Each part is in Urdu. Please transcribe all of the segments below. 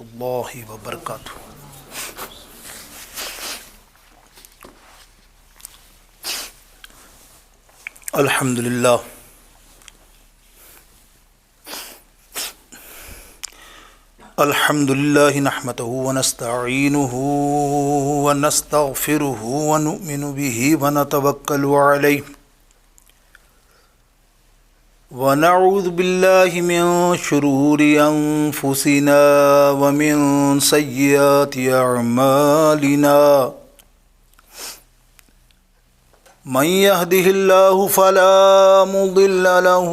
اللہ وبرکاتہ۔ الحمد للہ الحمد للہ نحمدہ ونستعینہ ونستغفرہ ونؤمن بہ ونتوکل علیہ ونعوذ باللہ من شرور انفسنا ومن سیئات اعمالنا من يهده الله فلا مضل له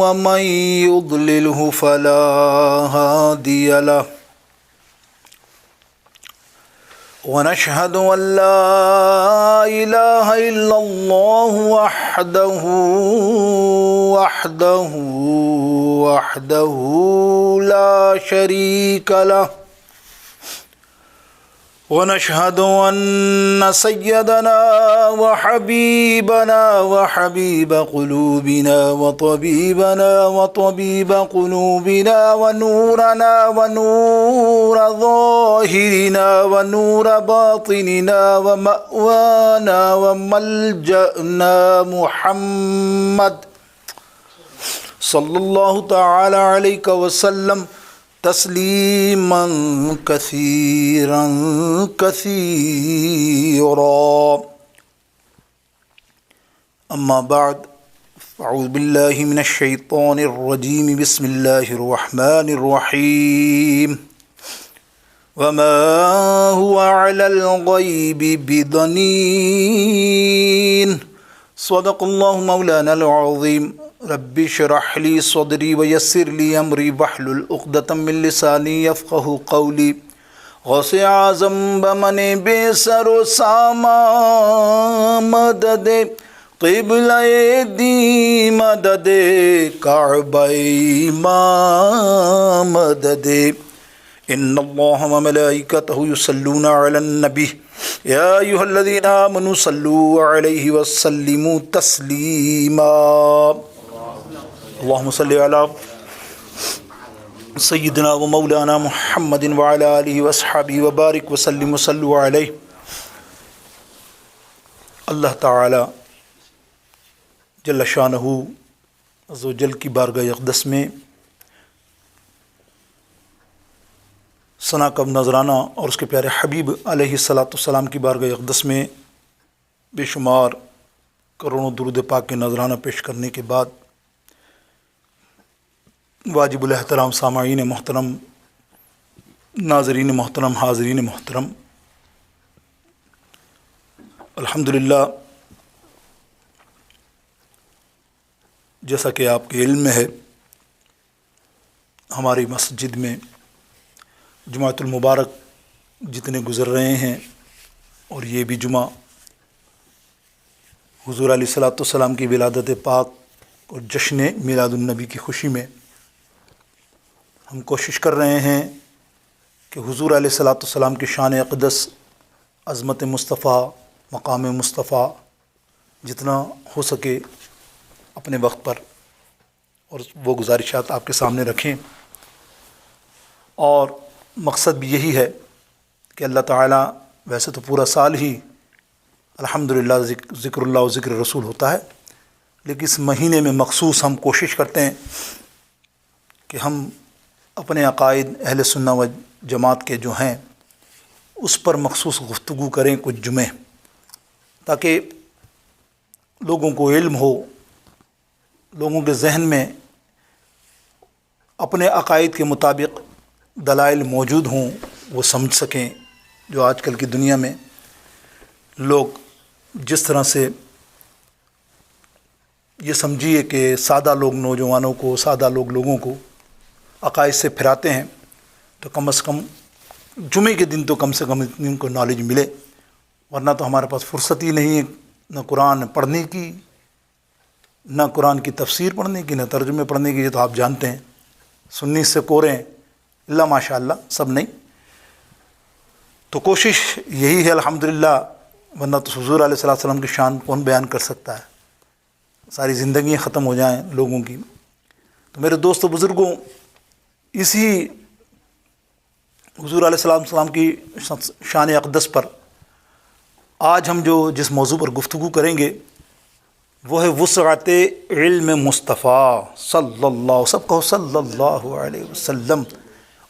ومن يضلله فلا هادي له ونشهد أن لا إله إلا الله وحده لا شريك له ونشهد أن سيدنا وحبيبنا وحبيب قلوبنا وطبيب قلوبنا ونورنا ونور ظاهرنا ونور باطننا ومأوانا وملجأنا محمد صلى الله تعالى عليه وسلم تسلیما کثیرا کثیرا اما بعد اعوذ باللہ من الشیطان الرجیم بسم اللہ الرحمن الرحیم وما هو علی الغیب بضنین صدق اللہ مولانا العظیم رب اشرح لي صدري ويسر لي امري واحلل عقدة من لساني يفقهوا قولي غوث اعظم بمن بے سر و ساما مدد قبلہ دی مدد کعبہ ما مدد ان اللہ وملائکتہ یصلون علی النبی یا ایھا الذین آمنوا صلوا علیہ وسلموا تسلیما اللہم صلی علی سیدنا و مولانا محمد وعلی آلہ وصحبہ وبارک وسلم وصلوا علیہ۔ اللہ تعالی جل شانہ عز و جل کی بارگاہ اقدس میں ثنا کا نذرانہ اور اس کے پیارے حبیب علیہ الصلاۃ والسلام کی بارگاہ اقدس میں بے شمار کروڑوں درود پاک کے نذرانہ پیش کرنے کے بعد واجب الاحترام سامعین محترم، ناظرین محترم، حاضرین محترم، الحمدللہ جیسا کہ آپ کے علم میں ہے ہماری مسجد میں جمعۃ المبارک جتنے گزر رہے ہیں اور یہ بھی جمعہ حضور علیہ الصلاۃ والسلام کی ولادت پاک اور جشن میلاد النبی کی خوشی میں ہم کوشش کر رہے ہیں کہ حضور علیہ الصلاۃ والسلام کی شان اقدس، عظمت مصطفیٰ، مقام مصطفیٰ جتنا ہو سکے اپنے وقت پر اور وہ گزارشات آپ کے سامنے رکھیں، اور مقصد بھی یہی ہے کہ اللہ تعالیٰ ویسے تو پورا سال ہی الحمدللہ ذکر اللہ و ذکر رسول ہوتا ہے، لیکن اس مہینے میں مخصوص ہم کوشش کرتے ہیں کہ ہم اپنے عقائد اہل سنہ و جماعت کے جو ہیں اس پر مخصوص گفتگو کریں کچھ جمعے، تاکہ لوگوں کو علم ہو، لوگوں کے ذہن میں اپنے عقائد کے مطابق دلائل موجود ہوں، وہ سمجھ سکیں۔ جو آج کل کی دنیا میں لوگ جس طرح سے یہ سمجھیے کہ سادہ لوگ نوجوانوں کو، سادہ لوگوں کو عقائد سے پھراتے ہیں، تو کم از کم جمعے کے دن تو کم سے کم ان کو نالج ملے، ورنہ تو ہمارے پاس فرصت ہی نہیں ہے نہ قرآن پڑھنے کی، نہ قرآن کی تفسیر پڑھنے کی، نہ ترجمے پڑھنے کی۔ یہ تو آپ جانتے ہیں سنی سے کورے ہیں، اللہ ماشاء اللہ سب نہیں۔ تو کوشش یہی ہے الحمدللہ، ورنہ تو حضور علیہ الصلوۃ والسلام کی شان کون بیان کر سکتا ہے، ساری زندگیاں ختم ہو جائیں لوگوں کی۔ تو میرے دوست و بزرگوں، اسی حضور علیہ السلام کی شان اقدس پر آج ہم جس موضوع پر گفتگو کریں گے وہ ہے وسعت علم مصطفیٰ صلی اللہ علیہ وسلم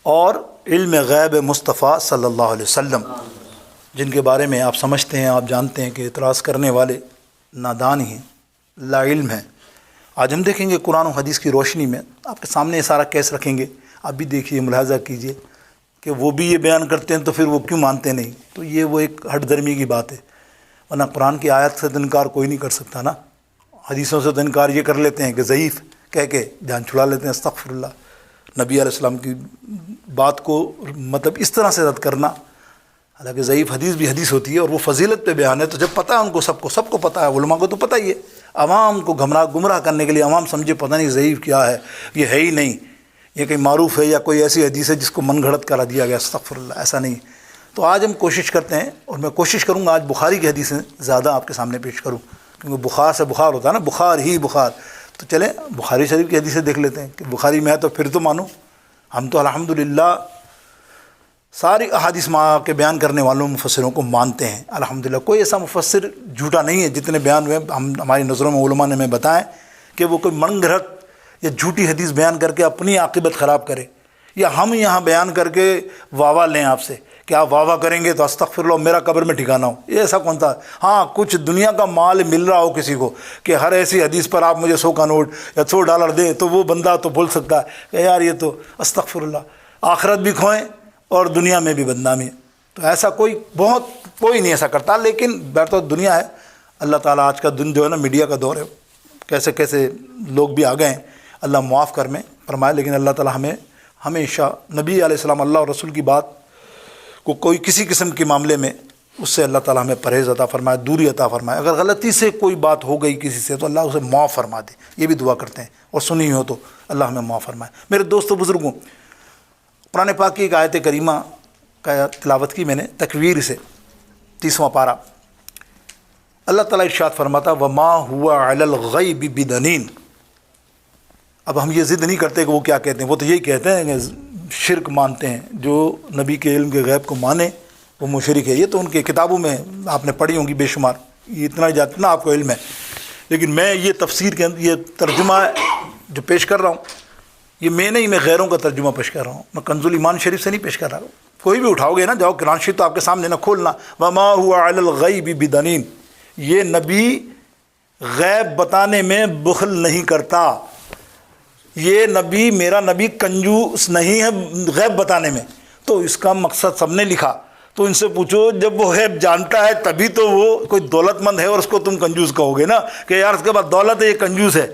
اور علم غیب مصطفیٰ صلی اللہ علیہ وسلم، جن کے بارے میں آپ سمجھتے ہیں، آپ جانتے ہیں کہ اعتراض کرنے والے نادان ہیں، لا علم ہیں۔ آج ہم دیکھیں گے قرآن و حدیث کی روشنی میں، آپ کے سامنے یہ سارا کیس رکھیں گے، آپ بھی دیکھیے، ملاحظہ کیجئے کہ وہ بھی یہ بیان کرتے ہیں تو پھر وہ کیوں مانتے نہیں؟ تو یہ وہ ایک ہٹ درمی کی بات ہے، ورنہ قرآن کی آیت سے تو انکار کوئی نہیں کر سکتا نا، حدیثوں سے تو انکار یہ کر لیتے ہیں کہ ضعیف کہہ کے جان چھڑا لیتے ہیں، استغفر اللہ۔ نبی علیہ السلام کی بات کو مطلب اس طرح سے رد کرنا، حالانکہ ضعیف حدیث بھی حدیث ہوتی ہے اور وہ فضیلت پہ بیان ہے، تو جب پتہ ہے ان کو، سب کو پتہ ہے، علماء کو تو پتہ ہی ہے، عوام کو گمراہ کرنے کے لیے عوام سمجھے پتہ نہیں ضعیف کیا ہے، یہ ہے ہی نہیں، یہ کہیں معروف ہے یا کوئی ایسی حدیث ہے جس کو من گھڑت کرا دیا گیا، استغفر اللہ، ایسا نہیں۔ تو آج ہم کوشش کرتے ہیں، اور میں کوشش کروں گا آج بخاری کی حدیثیں زیادہ آپ کے سامنے پیش کروں، کیونکہ بخار سے بخار ہوتا ہے نا، بخار، تو چلیں بخاری شریف کی حدیثیں دیکھ لیتے ہیں کہ بخاری میں ہے تو پھر تو مانو۔ ہم تو الحمدللہ ساری احادیث ماں کے بیان کرنے والوں مفسروں کو مانتے ہیں الحمدللہ، کوئی ایسا مفسر جھوٹا نہیں ہے، جتنے بیان ہوئے ہماری نظروں میں علماء نے ہمیں بتائیں کہ وہ کوئی من گھڑت یا جھوٹی حدیث بیان کر کے اپنی عاقبت خراب کرے، یا ہم یہاں بیان کر کے واہ لیں آپ سے کہ آپ واہ کریں گے تو استغفر اللہ میرا قبر میں ٹھکانہ ہو، یہ ایسا کون تھا؟ ہاں کچھ دنیا کا مال مل رہا ہو کسی کو کہ ہر ایسی حدیث پر آپ مجھے 100 کا نوٹ یا $100 دیں، تو وہ بندہ تو بول سکتا ہے کہ یار یہ تو استغفر اللہ، آخرت بھی کھوئیں اور دنیا میں بھی بدنامی ہے۔ تو ایسا کوئی نہیں ایسا کرتا، لیکن تو دنیا ہے، اللہ تعالیٰ آج کا دن جو ہے نا میڈیا کا دور ہے، کیسے لوگ بھی آ گئے ہیں، اللہ معاف فرمائے، لیکن اللہ تعالیٰ ہمیں ہمیشہ نبی علیہ السلام اللہ اور رسول کی بات کو کوئی کسی قسم کے معاملے میں اس سے اللہ تعالیٰ ہمیں پرہیز عطا فرمائے، دوری عطا فرمائے، اگر غلطی سے کوئی بات ہو گئی کسی سے تو اللہ اسے معاف فرما دے، یہ بھی دعا کرتے ہیں، اور سنی ہو تو اللہ ہمیں معاف فرمائے۔ میرے دوستو بزرگوں، قرآن پاک کی ایک آیت کریمہ کا تلاوت کی میں نے تکویر سے، 30واں پارہ، اللہ تعالیٰ ارشاد فرماتا وما هو علی الغیب بدنین۔ اب ہم یہ ضد نہیں کرتے کہ وہ کیا کہتے ہیں، وہ تو یہی کہتے ہیں کہ شرک مانتے ہیں، جو نبی کے علم کے غیب کو مانے وہ مشرک ہے، یہ تو ان کے کتابوں میں آپ نے پڑھی ہوں گی بے شمار، یہ اتنا آپ کو علم ہے، لیکن میں یہ تفسیر کے اندر یہ ترجمہ جو پیش کر رہا ہوں، یہ میں غیروں کا ترجمہ پیش کر رہا ہوں، میں کنز الایمان شریف سے نہیں پیش کر رہا ہوں، کوئی بھی اٹھاؤ گے نا، جاؤ قرآن شریف تو آپ کے سامنے نہ کھولنا، وما هو علی الغیب بدنین، یہ نبی غیب بتانے میں بخل نہیں کرتا، یہ نبی میرا نبی کنجوس نہیں ہے غیب بتانے میں۔ تو اس کا مقصد سب نے لکھا، تو ان سے پوچھو جب وہ غیب جانتا ہے تبھی تو وہ کوئی دولت مند ہے اور اس کو تم کنجوس کہو گے نا، کہ یار اس کے بعد دولت ہے یہ کنجوس ہے،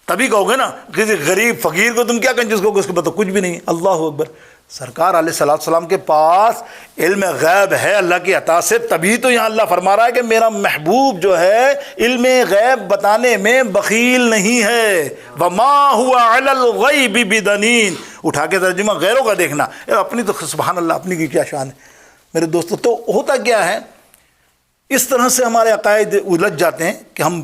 تبھی کہو گے نا، کسی غریب فقیر کو تم کیا کنجوس کہو گے، اس کے بعد تو کچھ بھی نہیں ہے۔ اللہ اکبر، سرکار علیہ السلام کے پاس علم غیب ہے اللہ کی عطا سے، تبھی تو یہاں اللہ فرما رہا ہے کہ میرا محبوب جو ہے علم غیب بتانے میں بخیل نہیں ہے، وما هو علی الغیب بدنین۔ اٹھا کے ترجمہ غیروں کا دیکھنا، اپنی تو سبحان اللہ، اپنی کی کیا شان ہے میرے دوستو۔ تو ہوتا کیا ہے، اس طرح سے ہمارے عقائد الجھ جاتے ہیں کہ ہم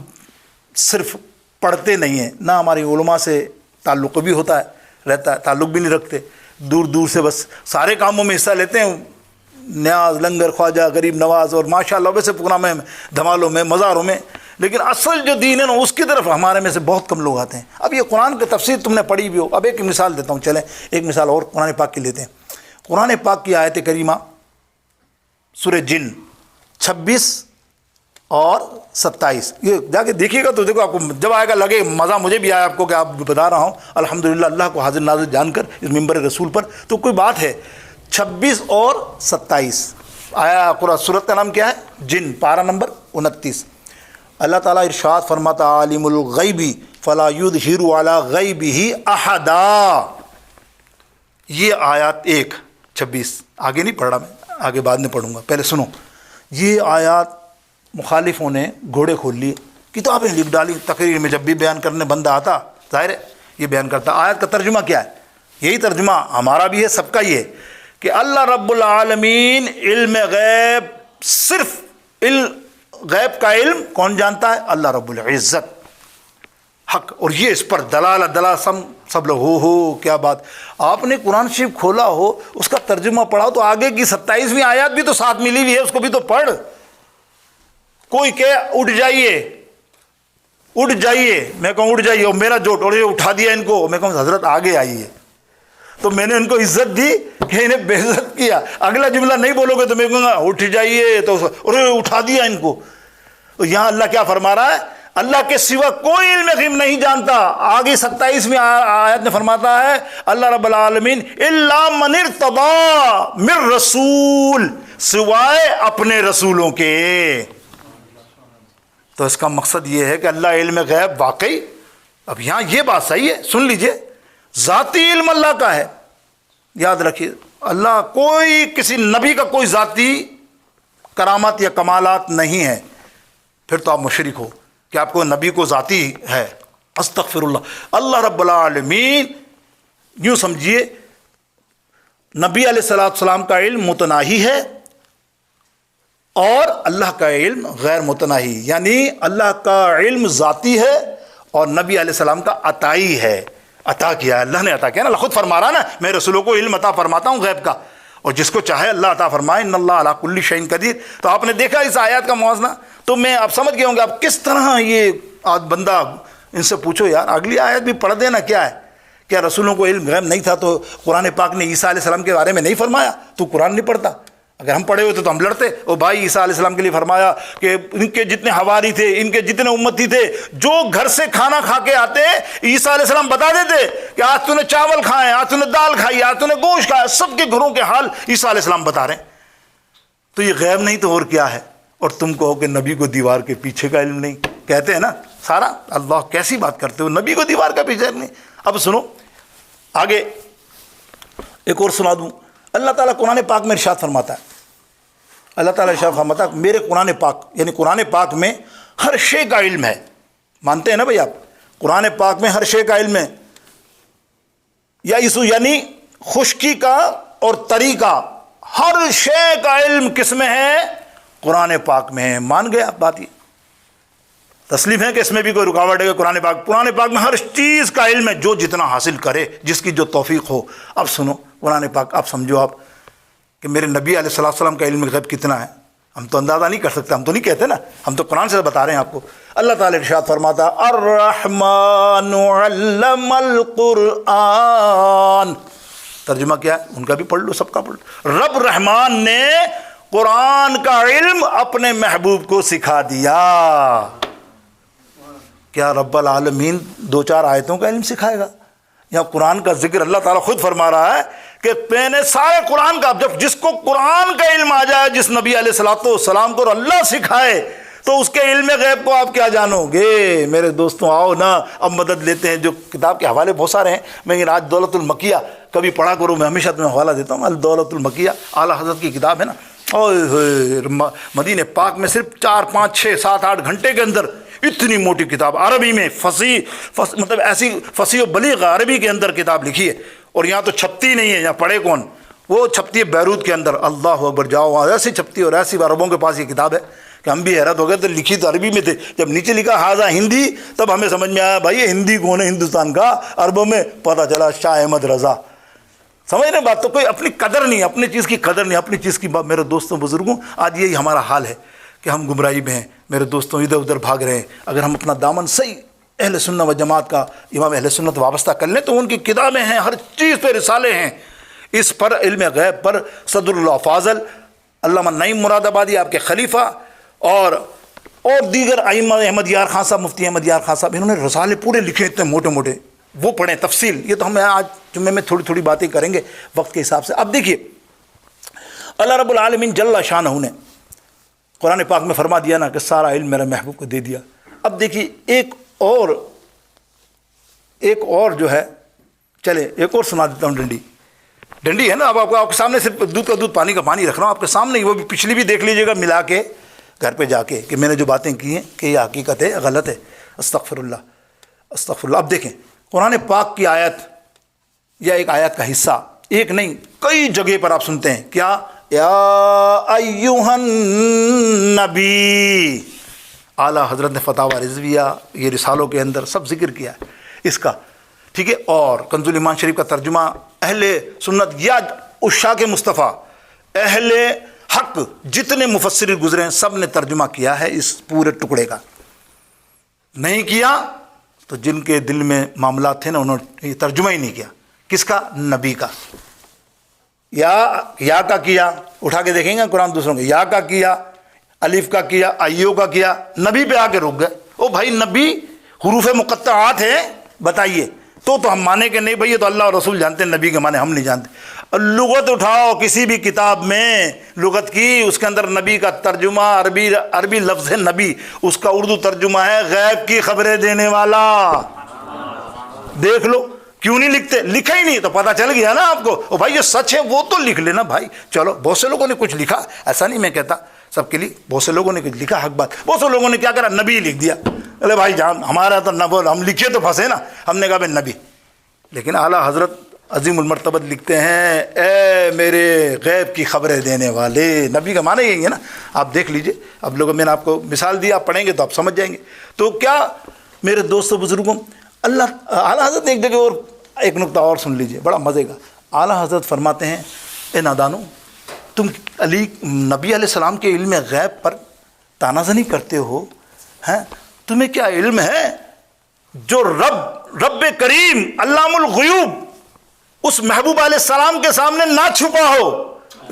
صرف پڑھتے نہیں ہیں، نہ ہماری علماء سے تعلق بھی رہتا ہے، تعلق بھی نہیں رکھتے، دور سے بس سارے کاموں میں حصہ لیتے ہیں، نیاز، لنگر، خواجہ، غریب نواز، اور ماشاءاللہ ویسے پروگراموں میں، دھمالوں میں، مزاروں میں، لیکن اصل جو دین ہے نا اس کی طرف ہمارے میں سے بہت کم لوگ آتے ہیں۔ اب یہ قرآن کی تفسیر تم نے پڑھی بھی ہو، اب ایک مثال دیتا ہوں، چلیں ایک مثال اور قرآن پاک کی لیتے ہیں۔ قرآن پاک کی آیت کریمہ سورہ جن 26 اور 27، یہ جا کے دیکھیے گا تو دیکھو، آپ کو جب آئے گا لگے مزہ، مجھے بھی آیا آپ کو کہ آپ بتا رہا ہوں الحمدللہ اللہ کو حاضر ناظر جان کر اس منبر رسول پر، تو کوئی بات ہے۔ 26 اور 27 آیا قرآن، سورت کا نام کیا ہے؟ جن، پارہ نمبر 29۔ اللہ تعالیٰ ارشاد فرماتا عالم الغیب فلا یظہر علی غیبہ احدا۔ یہ آیات 1:26 آگے نہیں پڑھ رہا میں، آگے بعد میں پڑھوں گا، پہلے سنو۔ یہ آیات مخالفوں نے گھوڑے کھول لیے، کتابیں لکھ ڈالی، تقریر میں جب بھی بیان کرنے بندہ آتا ظاہر ہے یہ بیان کرتا۔ آیت کا ترجمہ کیا ہے؟ یہی ترجمہ ہمارا بھی ہے، سب کا ہی ہے، کہ اللہ رب العالمین علم غیب، صرف غیب کا علم کون جانتا ہے؟ اللہ رب العزت، حق، اور یہ اس پر دلالت سب لوگ ہو کیا بات. آپ نے قرآن شریف کھولا ہو, اس کا ترجمہ پڑھا تو آگے کی 27ویں آیات بھی تو ساتھ ملی ہوئی ہے, اس کو بھی تو پڑھ. کوئی کہ اٹھ جائیے, میں کہوں اٹھ جائیے, اور میرا جوٹ اور اٹھا دیا ان کو, میں کہوں حضرت آگے آئیے. تو میں نے ان کو عزت دی کہ انہیں بے عزت کیا. اگلا جملہ نہیں بولو گے تو میں کہوں گا اٹھ جائیے, تو اٹھا دیا ان کو. تو یہاں اللہ کیا فرما رہا ہے, اللہ کے سوا کوئی علم غیب نہیں جانتا. آگے 27ویں آیت میں فرماتا ہے اللہ رب العالمین الا من ارتضی من رسول, سوائے اپنے رسولوں کے. تو اس کا مقصد یہ ہے کہ اللہ علم غیب واقعی, اب یہاں یہ بات صحیح ہے, سن لیجئے, ذاتی علم اللہ کا ہے. یاد رکھیے, اللہ کوئی کسی نبی کا کوئی ذاتی کرامات یا کمالات نہیں ہے. پھر تو آپ مشرک ہو کہ آپ کو نبی کو ذاتی ہے. استغفر اللہ. اللہ رب العالمین یوں سمجھیے نبی علیہ السلام کا علم متناہی ہے اور اللہ کا علم غیر متناہی, یعنی اللہ کا علم ذاتی ہے اور نبی علیہ السلام کا عطائی ہے. عطا کیا ہے اللہ نے, عطا کیا نا. اللہ خود فرما رہا نا میں رسولوں کو علم عطا فرماتا ہوں غیب کا, اور جس کو چاہے اللہ عطا فرمائے, ان اللہ علی کل شیء قدیر. تو آپ نے دیکھا اس آیات کا موازنہ, تو میں آپ سمجھ گئے ہوں گے آپ کس طرح یہ بندہ, ان سے پوچھو یار اگلی آیت بھی پڑھ دینا, کیا ہے, کیا رسولوں کو علم غیب نہیں تھا تو قرآن پاک نے عیسیٰ علیہ السلام کے بارے میں نہیں فرمایا؟ تو قرآن نہیں پڑھتا. اگر ہم پڑھے ہوتے تو ہم لڑتے, او بھائی عیسیٰ علیہ السلام کے لیے فرمایا کہ ان کے جتنے حواری تھے, ان کے جتنے امتی تھے, جو گھر سے کھانا کھا کے آتے, عیسیٰ علیہ السلام بتا دیتے کہ آج تو نے چاول کھائے, آج تو نے دال کھائی, آج تو نے گوشت کھایا. سب کے گھروں کے حال عیسیٰ علیہ السلام بتا رہے ہیں. تو یہ غیب نہیں تو اور کیا ہے؟ اور تم کہو کہ نبی کو دیوار کے پیچھے کا علم نہیں, کہتے ہیں نا سارا. اللہ کیسی بات کرتے ہو, نبی کو دیوار کا پیچھے نہیں. اب سنو آگے ایک اور سنا دوں. اللہ تعالیٰ قرآن پاک میں ارشاد فرماتا ہے, اللہ تعالیٰ ارشاد فرماتا ہے میرے قرآن پاک, یعنی قرآن پاک میں ہر شے کا علم ہے. مانتے ہیں نا بھائی آپ, قرآن پاک میں ہر شے کا علم ہے, یا یعنی خشکی کا اور تری کا ہر شے کا علم کس میں ہے؟ قرآن پاک میں ہے. مان گئے آپ بات؟ یہ تسلیم ہے کہ اس میں بھی کوئی رکاوٹ ہے کہ قرآن پاک میں ہر چیز کا علم ہے, جو جتنا حاصل کرے, جس کی جو توفیق ہو. اب سنو قرآن پاک, اب سمجھو آپ کہ میرے نبی علیہ السلام کا علم غیب کتنا ہے. ہم تو اندازہ نہیں کر سکتے, ہم تو نہیں کہتے نا, ہم تو قرآن سے بتا رہے ہیں آپ کو. اللہ تعالیٰ ارشاد فرماتا الرحمن علم القرآن. ترجمہ کیا ہے ان کا بھی پڑھ لو, سب کا پڑھ لو. رب رحمان نے قرآن کا علم اپنے محبوب کو سکھا دیا. کیا رب العالمین 2-4 آیتوں کا علم سکھائے گا؟ یہاں قرآن کا ذکر اللہ تعالیٰ خود فرما رہا ہے کہ میں نے سارے قرآن کا, جب جس کو قرآن کا علم آ جائے, جس نبی علیہ السلام کو اللہ سکھائے, تو اس کے علم غیب کو آپ کیا جانو گے؟ میرے دوستوں آؤ نا, اب مدد لیتے ہیں. جو کتاب کے حوالے بہت سارے ہیں, میں آج دولت المکیہ کبھی پڑھا کروں, میں ہمیشہ تمہیں حوالہ دیتا ہوں. الدولت المکیہ اعلیٰ حضرت کی کتاب ہے نا. مدینہ پاک میں صرف 4, 5, 6, 7, 8 گھنٹے کے اندر اتنی موٹی کتاب, عربی میں مطلب ایسی فصیح و بلیغ عربی کے اندر کتاب لکھی ہے. اور یہاں تو چھپتی نہیں ہے, یہاں پڑھے کون, وہ چھپتی ہے بیروت کے اندر. اللہ اکبر, جاؤ وہاں ایسی چھپتی ہے, اور ایسی عربوں کے پاس یہ کتاب ہے کہ ہم بھی حیرت ہو گئے. تو لکھی تو عربی میں تھے, جب نیچے لکھا ہاذا ہندی, تب ہمیں سمجھ میں آیا بھائی یہ ہندی کون ہے ہندوستان کا. عربوں میں پتہ چلا شاہ احمد رضا. سمجھ رہے بات؟ تو کوئی اپنی قدر نہیں, اپنی چیز کی قدر نہیں, اپنی چیز کی. میرے دوستوں بزرگوں, آج یہی ہمارا حال ہے کہ ہم گمراہی میں ہیں. میرے دوستوں ادھر ادھر بھاگ رہے ہیں. اگر ہم اپنا دامن صحیح اہل سنت و جماعت کا, امام اہل سنت وابستہ کر لیں, تو ان کی کتابیں ہیں, ہر چیز پہ رسالے ہیں. اس پر علم غیب پر صدر اللہ فاضل, علامہ نعیم مراد آبادی آپ کے خلیفہ, اور دیگر ائمہ, احمد یار خان صاحب, مفتی احمد یار خان صاحب, انہوں نے رسالے پورے لکھے اتنے موٹے موٹے. وہ پڑھیں تفصیل. یہ تو ہم آج جمعے میں تھوڑی تھوڑی باتیں کریں گے وقت کے حساب سے. اب دیکھیے اللہ رب العالمین جل شانہ نے قرآن پاک میں فرما دیا نا کہ سارا علم میرے محبوب کو دے دیا. اب دیکھیے ایک اور جو ہے, چلے ایک اور سنا دیتا ہوں. ڈنڈی ہے نا. اب آپ کے سامنے صرف دودھ کا دودھ پانی کا پانی رکھ رہا ہوں آپ کے سامنے. وہ بھی پچھلی بھی دیکھ لیجیے گا ملا کے گھر پہ جا کے, کہ میں نے جو باتیں کی ہیں کہ یہ حقیقت ہے غلط ہے. استغفر اللہ استغفر اللہ. اب دیکھیں قرآن پاک کی آیت یا ایک آیت کا حصہ, ایک نہیں کئی جگہ پر آپ سنتے ہیں کیا, یا ایھا النبی. اعلیٰ حضرت نے فتاوی رضویہ, یہ رسالوں کے اندر سب ذکر کیا ہے اس کا. ٹھیک ہے. اور کنز الایمان شریف کا ترجمہ اہل سنت یا عشاق مصطفیٰ اہل حق جتنے مفسر گزرے ہیں سب نے ترجمہ کیا ہے اس پورے ٹکڑے کا. نہیں کیا تو جن کے دل میں معاملات تھے نا انہوں نے یہ ترجمہ ہی نہیں کیا. کس کا؟ نبی کا. یا کا کیا، اٹھا کے دیکھیں گے قرآن دوسروں کے، یا کا کیا، الف کا کیا، ایو کا کیا، نبی پہ آ کے رک گئے. او بھائی نبی حروف مقطعات ہیں بتائیے تو ہم مانے کہ نہیں بھائی یہ تو اللہ اور رسول جانتے ہیں، نبی کے معنی ہم نہیں جانتے. لغت اٹھاؤ کسی بھی کتاب میں لغت کی، اس کے اندر نبی کا ترجمہ عربی لفظ ہے نبی، اس کا اردو ترجمہ ہے غیب کی خبریں دینے والا. دیکھ لو کیوں نہیں لکھتے؟ لکھا ہی نہیں تو پتہ چل گیا نا آپ کو. او بھائی یہ سچ ہے وہ تو لکھ لینا بھائی. چلو بہت سے لوگوں نے کچھ لکھا، ایسا نہیں میں کہتا سب کے لیے، بہت سے لوگوں نے کچھ لکھا حق بات. بہت سے لوگوں نے کیا کرا؟ نبی لکھ دیا. ارے بھائی جان ہمارا تو نہ بول، ہم لکھے تو پھنسے نا، ہم نے کہا بھائی نبی. لیکن اعلیٰ حضرت عظیم المرتبت لکھتے ہیں اے میرے غیب کی خبریں دینے والے. نبی کا معنی یہی ہے نا. آپ دیکھ لیجئے، اب لوگوں میں نے آپ کو مثال دی، آپ پڑھیں گے تو آپ سمجھ جائیں گے. تو کیا میرے دوستوں بزرگوں، اللہ اعلیٰ حضرت ایک جگہ اور ایک نقطہ اور سن لیجئے بڑا مزے کا. اعلیٰ حضرت فرماتے ہیں اے نادانو، تم نبی علیہ السلام کے علم غیب پر تانازنی کرتے ہو، ہیں تمہیں کیا علم ہے جو رب کریم علام الغیوب اس محبوب علیہ السلام کے سامنے نہ چھپا ہو،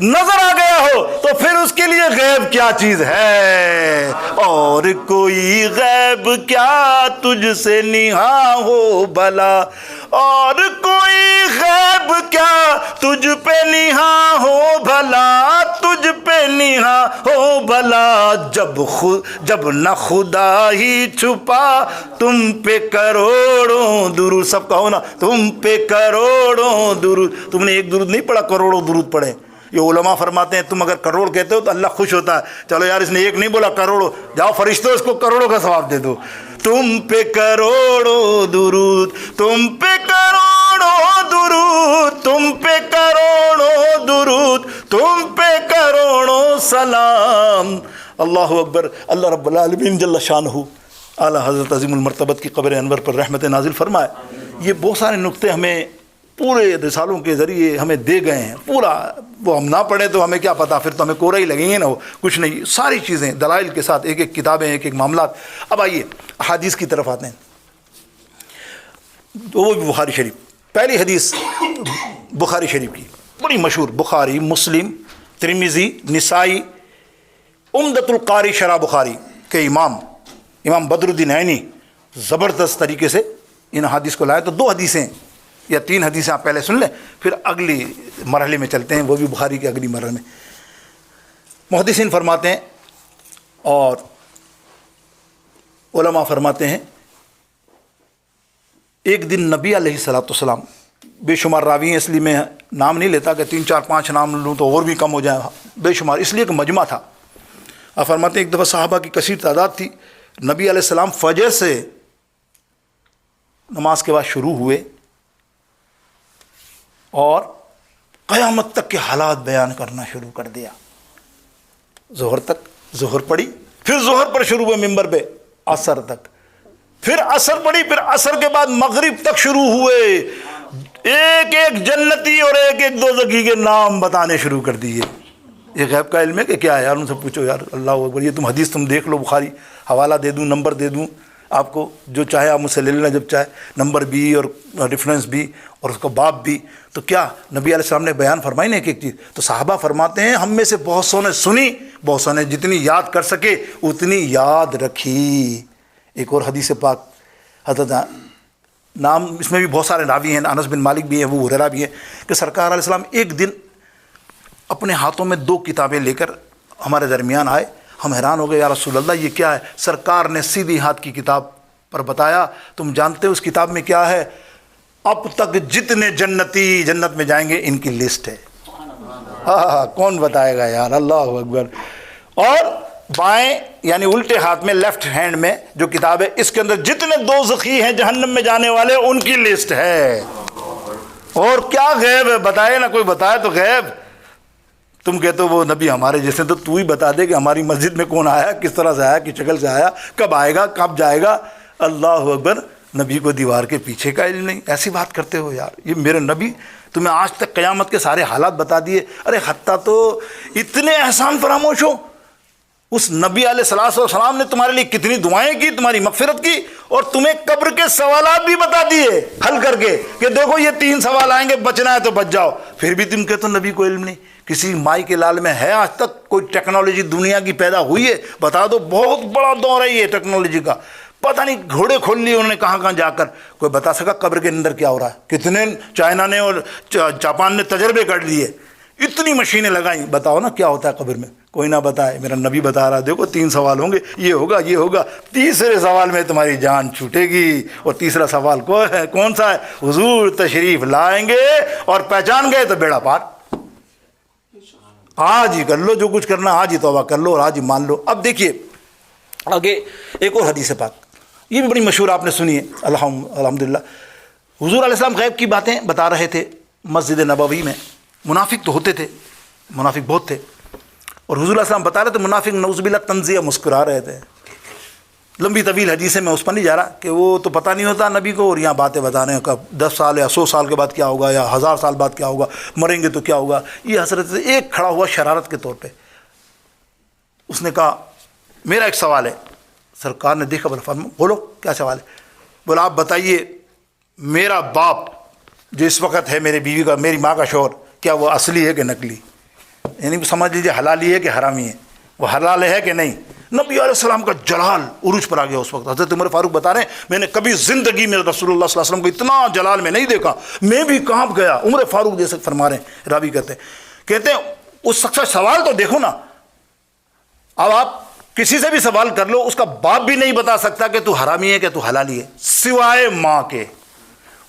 نظر آ گیا ہو، تو پھر اس کے لیے غیب کیا چیز ہے؟ اور کوئی غیب کیا تجھ سے نہاں ہو بھلا، اور کوئی غیب کیا تجھ پہ نہاں ہو بھلا، تجھ پہ نہاں ہو بھلا، جب نہ خدا ہی چھپا تم پہ کروڑوں درود. سب کہو نا تم پہ کروڑوں درود. تم نے ایک درود نہیں پڑھا، کروڑوں درود پڑھے. یہ علماء فرماتے ہیں تم اگر کروڑ کہتے ہو تو اللہ خوش ہوتا ہے. چلو یار اس نے ایک نہیں بولا کروڑوں، جاؤ فرشتوں اس کو کروڑوں کا ثواب دے دو. تم پہ کروڑوں درود، تم پہ کروڑوں درود، تم پہ کروڑوں درود، تم پہ کروڑوں سلام. اللہ اکبر. اللہ رب العالمین جل شانہ اعلیٰ حضرت عظیم المرتبت کی قبر انور پر رحمت نازل فرمائے. یہ بہت سارے نقطے ہمیں پورے رسالوں کے ذریعے ہمیں دے گئے ہیں. پورا وہ ہم نہ پڑھیں تو ہمیں کیا پتہ، پھر تو ہمیں کورا ہی لگیں گے نا. وہ کچھ نہیں، ساری چیزیں دلائل کے ساتھ، ایک ایک کتابیں، ایک ایک معاملات. اب آئیے احادیث کی طرف آتے ہیں. وہ بھی بخاری شریف. پہلی حدیث بخاری شریف کی بڑی مشہور، بخاری، مسلم، ترمذی، نسائی. عمدۃ القاری شرح بخاری کے امام بدر الدین عینی زبردست طریقے سے ان حدیث کو لائے. تو دو حدیثیں یا تین حدیثیں آپ پہلے سن لیں، پھر اگلی مرحلے میں چلتے ہیں، وہ بھی بخاری کے اگلی مرحلے میں. محدثین فرماتے ہیں اور علماء فرماتے ہیں ایک دن نبی علیہ الصلوۃ والسلام، بے شمار راوی ہیں اس لیے میں نام نہیں لیتا کہ 3 4 5 نام لوں تو اور بھی کم ہو جائے، بے شمار، اس لیے کہ مجمع تھا. آپ فرماتے ہیں ایک دفعہ صحابہ کی کثیر تعداد تھی، نبی علیہ السلام فجر سے نماز کے بعد شروع ہوئے اور قیامت تک کے حالات بیان کرنا شروع کر دیا. ظہر تک، ظہر پڑی، پھر ظہر پر شروع ہوئے ممبر پہ عصر تک، پھر عصر پڑی، پھر عصر کے بعد مغرب تک شروع ہوئے. ایک ایک جنتی اور ایک ایک دوزخی کے نام بتانے شروع کر دیے. یہ غیب کا علم ہے کہ کیا ہے یار؟ ان سے پوچھو یار. اللہ اکبر. یہ تم حدیث تم دیکھ لو، بخاری، حوالہ دے دوں، نمبر دے دوں آپ کو، جو چاہے آپ مجھ سے لے لینا، جب چاہے نمبر بھی اور ریفرنس بھی اور اس کا باب بھی. تو کیا نبی علیہ السلام نے بیان فرمائی نا ایک ایک چیز. تو صحابہ فرماتے ہیں ہم میں سے بہت سو نے سنی، بہت سو نے جتنی یاد کر سکے اتنی یاد رکھی. ایک اور حدیث پاک حضرت نام اس میں بھی بہت سارے راوی ہیں، انس بن مالک بھی ہیں، ابو ہریرہ بھی ہیں، کہ سرکار علیہ السلام ایک دن اپنے ہاتھوں میں 2 کتابیں لے کر ہمارے درمیان آئے. ہم حیران ہو گئے، یا رسول اللہ یہ کیا ہے؟ سرکار نے سیدھی ہاتھ کی کتاب پر بتایا، تم جانتے ہو اس کتاب میں کیا ہے؟ اب تک جتنے جنتی جنت میں جائیں گے ان کی لسٹ ہے. کون بتائے گا یار؟ اللہ اکبر. اور بائیں یعنی الٹے ہاتھ میں، لیفٹ ہینڈ میں جو کتاب ہے، اس کے اندر جتنے دوزخی ہیں جہنم میں جانے والے ان کی لسٹ ہے. اور کیا غیب ہے؟ بتائے نا کوئی، بتائے تو غیب. تم کہتے ہو وہ نبی ہمارے جیسے، تو ہی بتا دے کہ ہماری مسجد میں کون آیا، کس طرح سے آیا، کس شکل سے آیا، کب آئے گا، کب جائے گا. اللہ اکبر. نبی کو دیوار کے پیچھے کا علم نہیں، ایسی بات کرتے ہو یار؟ یہ میرے نبی تمہیں آج تک قیامت کے سارے حالات بتا دیے۔ ارے حتیٰ تو اتنے احسان فراموش ہو، اس نبی علیہ الصلوۃ والسلام نے تمہارے لیے کتنی دعائیں کی، تمہاری مغفرت کی، اور تمہیں قبر کے سوالات بھی بتا دیے حل کر کے کہ دیکھو یہ 3 سوال آئیں گے، بچنا ہے تو بچ جاؤ، پھر بھی تم کہتے ہو نبی کو علم نہیں۔ کسی مائی کے لال میں ہے آج تک کوئی ٹیکنالوجی دنیا کی پیدا ہوئی ہے؟ بتا دو، بہت بڑا دور ہے یہ ٹیکنالوجی کا، پتہ نہیں گھوڑے کھول لیے انہوں نے کہاں کہاں جا کر۔ کوئی بتا سکا قبر کے اندر کیا ہو رہا ہے؟ کتنے چائنا نے اور جاپان نے تجربے کر لیے، اتنی مشینیں لگائیں، بتاؤ نا کیا ہوتا ہے قبر میں؟ کوئی نہ بتائے۔ میرا نبی بتا رہا، دیکھو 3 سوال ہوں گے، یہ ہوگا یہ ہوگا، تیسرے سوال میں تمہاری جان چھوٹے گی۔ اور تیسرا سوال کون سا ہے؟ حضور تشریف لائیں گے اور پہچان گئے تو بیڑا پار، آج ہی کر لو جو کچھ کرنا، آج ہی توبہ کر لو اور آج ہی مان لو۔ اب دیکھیے آگے ایک اور حدیث پاک، یہ بھی بڑی مشہور آپ نے سنی ہے الحمدللہ۔ حضور علیہ السلام غیب کی باتیں بتا رہے تھے مسجد نبوی میں، منافق تو ہوتے تھے، منافق بہت تھے، اور حضور علیہ السلام بتا رہے تھے منافق نعوذ باللہ تنزیہ مسکرا رہے تھے۔ لمبی طویل حدیث ہے، میں اس پر نہیں جا رہا کہ وہ تو پتہ نہیں ہوتا نبی کو، اور یہاں باتیں بتا رہے ہیں کہ 10 سال یا 100 سال کے بعد کیا ہوگا یا 1000 سال بعد کیا ہوگا، مریں گے تو کیا ہوگا۔ یہ حضرت ایک کھڑا ہوا شرارت کے طور پہ، اس نے کہا میرا ایک سوال ہے۔ سرکار نے دیکھا، بولا بولو کیا سوال ہے؟ بولا آپ بتائیے میرا باپ جو اس وقت ہے میری بیوی کا، میری ماں کا شوہر، کیا وہ اصلی ہے کہ نقلی؟ یعنی سمجھ لیجیے حلالی ہے کہ حرامی ہے، وہ حلال ہے کہ نہیں؟ نبی علیہ السلام کا جلال عروج پر آ گیا اس وقت۔ حضرت عمر فاروق بتا رہے ہیں میں نے کبھی زندگی میں رسول اللہ صلی اللہ علیہ وسلم کو اتنا جلال میں نہیں دیکھا، میں بھی کانپ گیا۔ عمر فاروق جیسے فرما رہے ہیں، راوی کہتے ہیں اس شخص کا سوال تو دیکھو نا۔ اب آپ کسی سے بھی سوال کر لو، اس کا باپ بھی نہیں بتا سکتا کہ تو حرامی ہے کہ تو حلالی ہے، سوائے ماں کے۔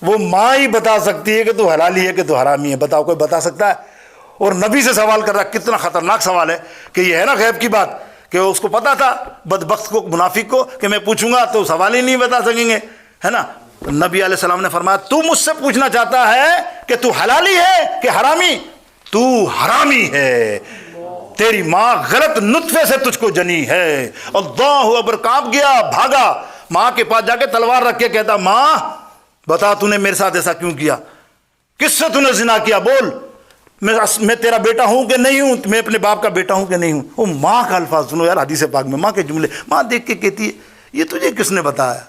وہ ماں ہی بتا سکتی ہے کہ تو حلالی ہے کہ تو حرامی ہے، بتاؤ کوئی بتا سکتا ہے؟ اور نبی سے سوال کر رہا، کتنا خطرناک سوال ہے کہ یہ ہے نا غیب کی بات، کہ اس کو پتا تھا بدبخت کو، منافق کو، کہ میں پوچھوں گا تو سوال ہی نہیں بتا سکیں گے، ہے نا۔ نبی علیہ السلام نے فرمایا تو مجھ سے پوچھنا چاہتا ہے کہ تو حلالی ہے کہ حرامی؟ تو حرامی ہے، تیری ماں غلط نطفے سے تجھ کو جنی ہے۔ اللہ اکبر، کانپ گیا، بھاگا، ماں کے پاس جا کے تلوار رکھ کے کہتا ماں بتا تو نے میرے ساتھ ایسا کیوں کیا؟ کس سے تو نے زنا کیا؟ بول، میں تیرا بیٹا ہوں کہ نہیں ہوں؟ میں اپنے باپ کا بیٹا ہوں کہ نہیں ہوں؟ وہ ماں کا الفاظ سنو یار حدیث پاک میں، ماں کے جملے۔ ماں دیکھ کے کہتی ہے یہ تجھے کس نے بتایا؟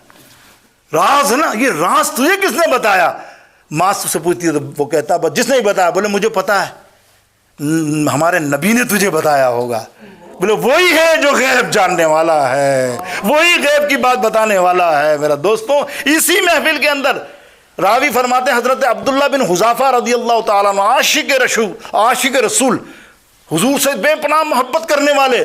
راز ہے نا، یہ راز تجھے کس نے بتایا؟ ماں سے پوچھتی ہے تو وہ کہتا بس جس نے بتایا، بولے مجھے پتا ہے ہمارے نبی نے تجھے بتایا ہوگا۔ بولے وہی ہے جو غیب جاننے والا ہے، وہی غیب کی بات بتانے والا ہے۔ میرا دوستوں، اسی محفل کے اندر راوی فرماتے ہیں حضرت عبداللہ بن حذافہ رضی اللہ تعالیٰ عنہ، عاشق رسول، حضور سے بے پناہ محبت کرنے والے،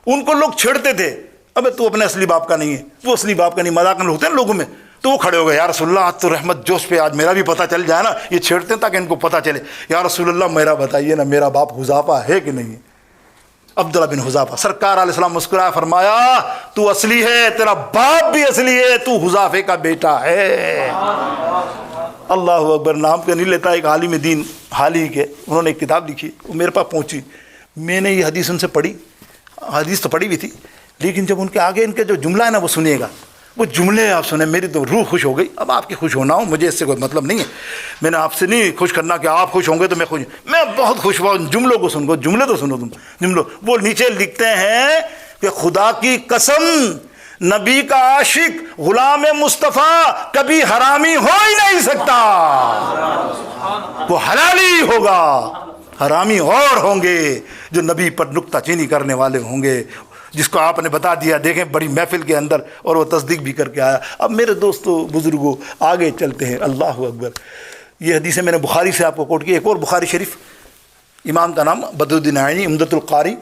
ان کو لوگ چھیڑتے تھے، ابے تو اپنے اصلی باپ کا نہیں ہے، وہ اصلی باپ کا نہیں، مذاق ہوتے ہیں لوگوں میں، تو وہ کھڑے ہو گئے، یا رسول اللہ آج تو رحمت جوش پہ، آج میرا بھی پتہ چل جائے نا، یہ چھیڑتے ہیں تاکہ ان کو پتہ چلے، یا رسول اللہ میرا بتائیے نا میرا باپ حذافہ ہے کہ نہیں ہے؟ عبداللہ بن حذافہ، سرکار علیہ السلام مسکرایا، فرمایا تو اصلی ہے، تیرا باپ بھی اصلی ہے، تو حذافے کا بیٹا ہے۔ اللہ اکبر، نام کا نہیں لیتا، ایک عالم دین حال ہی کے، انہوں نے ایک کتاب لکھی، وہ میرے پاس پہنچی، میں نے یہ حدیث ان سے پڑھی، حدیث تو پڑھی بھی تھی، لیکن جب ان کے آگے ان کے جو جملہ ہے نا وہ سنیے گا، وہ جملے آپ سنیں، میری تو روح خوش ہو گئی۔ اب آپ کی خوش ہونا ہو، مجھے اس سے کوئی مطلب نہیں ہے، میں نے آپ سے نہیں خوش کرنا کہ آپ خوش ہوں گے تو میں خوش، میں بہت خوش ہوا ان جملوں کو سن کو، جملے تو سنو تم جملوں۔ وہ نیچے لکھتے ہیں کہ خدا کی قسم نبی کا عاشق غلام مصطفیٰ کبھی حرامی ہو ہی نہیں سکتا، وہ حلالی ہوگا، حرامی اور ہوں گے جو نبی پر نکتہ چینی کرنے والے ہوں گے، جس کو آپ نے بتا دیا، دیکھیں بڑی محفل کے اندر، اور وہ تصدیق بھی کر کے آیا۔ اب میرے دوستو بزرگوں آگے چلتے ہیں، اللہ اکبر۔ یہ حدیثیں میں نے بخاری سے آپ کو کوٹ کی، ایک اور بخاری شریف، امام کا نام بدر الدین عینی، عمدۃ القاری،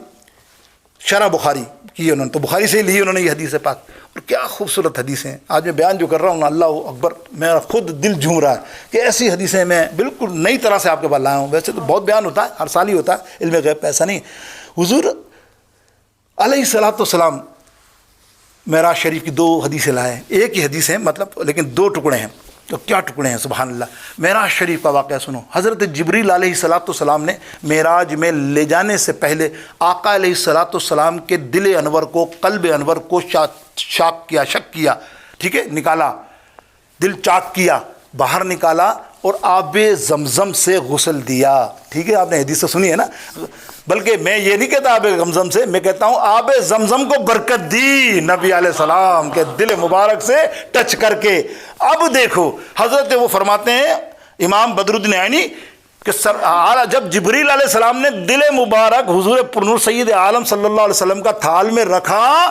شرح بخاری کی انہوں نے، تو بخاری سے ہی لی انہوں نے یہ حدیث پاک، اور کیا خوبصورت حدیثیں ہیں۔ آج میں بیان جو کر رہا ہوں نا، اللہ اکبر، میرا خود دل جھوم رہا ہے کہ ایسی حدیثیں میں بالکل نئی طرح سے آپ کے پاس لایا ہوں۔ ویسے تو بہت بیان ہوتا ہے، ہر سال ہی ہوتا ہے علم غیب پہ، ایسا نہیں۔ حضور علیہ الصلوۃ والسلام معراج شریف کی 2 حدیثیں لائے ہیں، ایک ہی حدیث ہیں مطلب، لیکن 2 ٹکڑے ہیں، تو کیا ٹکڑے ہیں سبحان اللہ۔ معراج شریف کا واقعہ سنو، حضرت جبریل علیہ الصلوۃ والسلام نے معراج میں لے جانے سے پہلے آقا علیہ الصلوۃ والسلام کے دل انور کو، قلب انور کو شک کیا، ٹھیک ہے، نکالا، دل چاک کیا، باہر نکالا اور آب زمزم سے غسل دیا. ٹھیک ہے، آپ نے حدیث سے سنی ہے نا. بلکہ میں یہ نہیں کہتا آب زمزم سے، میں کہتا ہوں آب زمزم کو برکت دی نبی علیہ السلام کے دل مبارک سے ٹچ کر کے. اب دیکھو حضرت وہ فرماتے ہیں امام بدر الدین عینی کہ جب جبریل علیہ السلام نے دل مبارک حضور پرنور سید عالم صلی اللہ علیہ وسلم کا تھال میں رکھا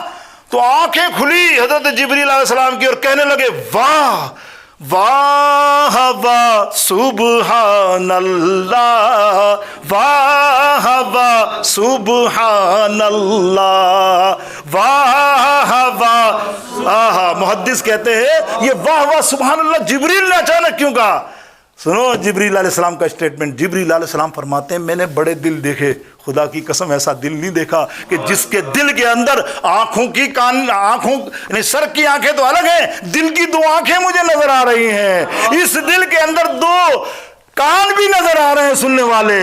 تو آنکھیں کھلی حضرت جبریل علیہ السلام کی اور کہنے لگے واہ واہ واہ سبحان اللہ، واہ واہ سبحان اللہ، واہ واہ. محدث کہتے ہیں یہ واہ واہ سبحان اللہ جبریل نے اچانک کیوں کہا؟ سنو جبریل علیہ السلام کا اسٹیٹمنٹ. جبریل علیہ السلام فرماتے ہیں میں نے بڑے دل دیکھے، خدا کی قسم ایسا دل نہیں دیکھا کہ جس کے دل کے اندر آنکھوں یعنی سر کی آنکھیں تو الگ ہیں، دل کی 2 آنکھیں مجھے نظر آ رہی ہیں. اس دل کے اندر 2 کان بھی نظر آ رہے ہیں سننے والے.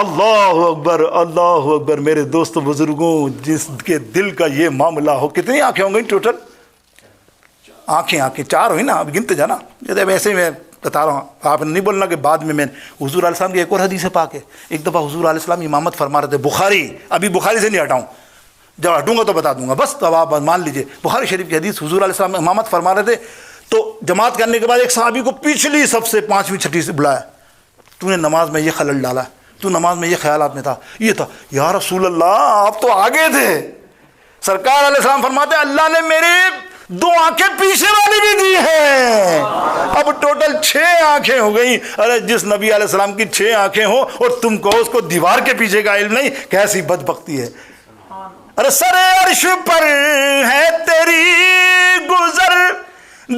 اللہ اکبر اللہ اکبر. میرے دوستو بزرگوں، جس کے دل کا یہ معاملہ ہو، کتنی آنکھیں ہوں گی ٹوٹل؟ آنکھیں 4 ہوئی نا، اب گنتے جانا. ویسے میں بتا رہا ہوں، آپ نے نہیں بولنا کہ بعد میں حضور علیہ السلام کی ایک اور حدیث پاک ہے. ایک دفعہ حضور علیہ السلام امامت فرما رہے تھے، بخاری، ابھی بخاری سے نہیں ہٹاؤں، جب ہٹوں گا تو بتا دوں گا، بس تو آپ مان لیجئے. بخاری شریف کی حدیث، حضور علیہ السلام امامت فرما رہے تھے تو جماعت کرنے کے بعد ایک صحابی کو پچھلی صف سے 5ویں 6ٹھی سے بلایا. تو نے نماز میں یہ خلل ڈالا، تو نماز میں یہ خیالات میں تھا، یہ تھا. یا رسول اللہ آپ تو آگے تھے. سرکار علیہ السلام فرماتے ہیں اللہ نے میری 2 آنکھیں پیچھے والی بھی دی ہیں، اب ٹوٹل 6 آنکھیں ہو گئی. ارے جس نبی علیہ السلام کی 6 آنکھیں ہوں اور تم کو اس کو دیوار کے پیچھے کا علم نہیں، کیسی بدبختی ہے. ارے سر عرش پر ہے تیری گزر،